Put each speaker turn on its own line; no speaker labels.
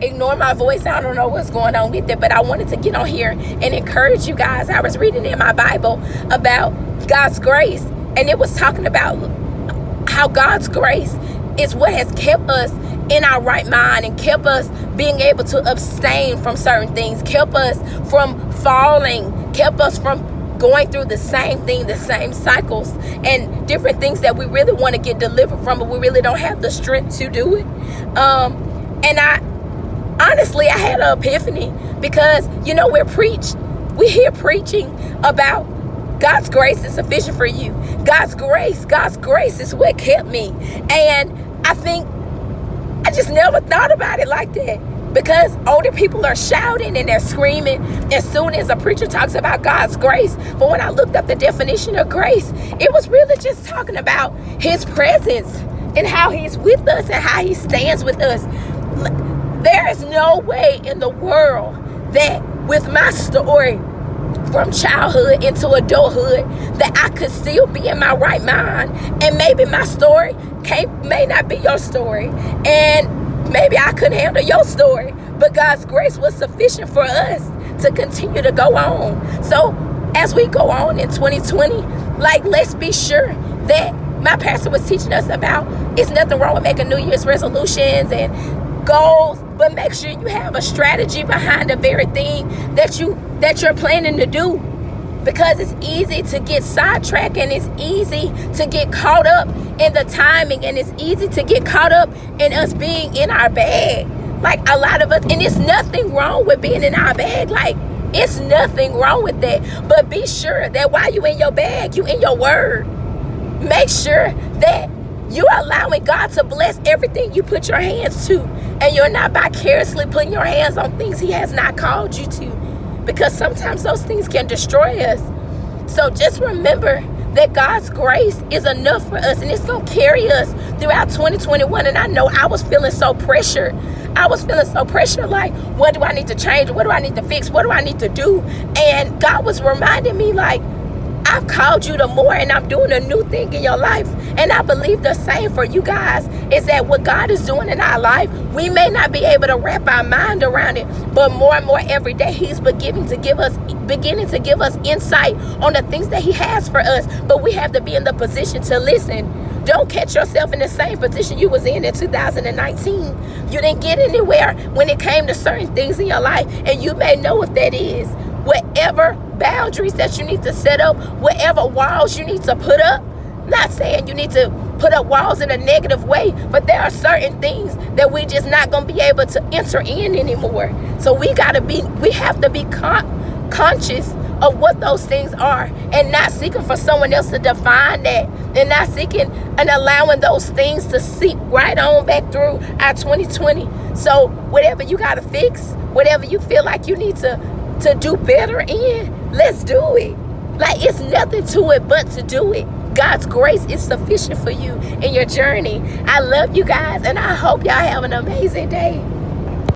ignore my voice. I don't know what's going on with it, but I wanted to get on here and encourage you guys. I was reading in my Bible about God's grace, and it was talking about how God's grace is what has kept us in our right mind and kept us being able to abstain from certain things, kept us from falling, kept us from going through the same thing, the same cycles and different things that we really want to get delivered from, but we really don't have the strength to do it. And I had an epiphany because, we hear preaching about God's grace is sufficient for you. God's grace is what kept me. And I think I just never thought about it like that. Because older people are shouting and they're screaming as soon as a preacher talks about God's grace. But when I looked up the definition of grace, it was really just talking about his presence and how he's with us and how he stands with us. There is no way in the world that with my story from childhood into adulthood that I could still be in my right mind. And maybe my story may not be your story. And maybe I couldn't handle your story, but God's grace was sufficient for us to continue to go on. So as we go on in 2020, let's be sure that my pastor was teaching us about it's nothing wrong with making New Year's resolutions and goals, but make sure you have a strategy behind the very thing that you're planning to do. Because it's easy to get sidetracked and it's easy to get caught up in the timing and it's easy to get caught up in us being in our bag. Like a lot of us, and it's nothing wrong with being in our bag. It's nothing wrong with that. But be sure that while you in your bag, you in your word. Make sure that you're allowing God to bless everything you put your hands to. And you're not vicariously putting your hands on things he has not called you to. Because sometimes those things can destroy us. So just remember that God's grace is enough for us, and it's going to carry us throughout 2021. And I know I was feeling so pressured. Like, what do I need to change? What do I need to fix? What do I need to do? And God was reminding me, I've called you to more, and I'm doing a new thing in your life. And I believe the same for you guys is that what God is doing in our life, we may not be able to wrap our mind around it, but more and more every day he's beginning to give us insight on the things that he has for us. But we have to be in the position to listen. Don't catch yourself in the same position you was in 2019. You didn't get anywhere when it came to certain things in your life, and you may know what that is. Whatever boundaries that you need to set up, whatever walls you need to put up. Not saying you need to put up walls in a negative way, but there are certain things that we just not going to be able to enter in anymore. So we have to be conscious of what those things are, and not seeking for someone else to define that, and not seeking and allowing those things to seep right on back through our 2020. So whatever you got to fix, whatever you feel like you need to do better in, let's do it. It's nothing to it but to do it. God's grace is sufficient for you in your journey. I love you guys, and I hope y'all have an amazing day.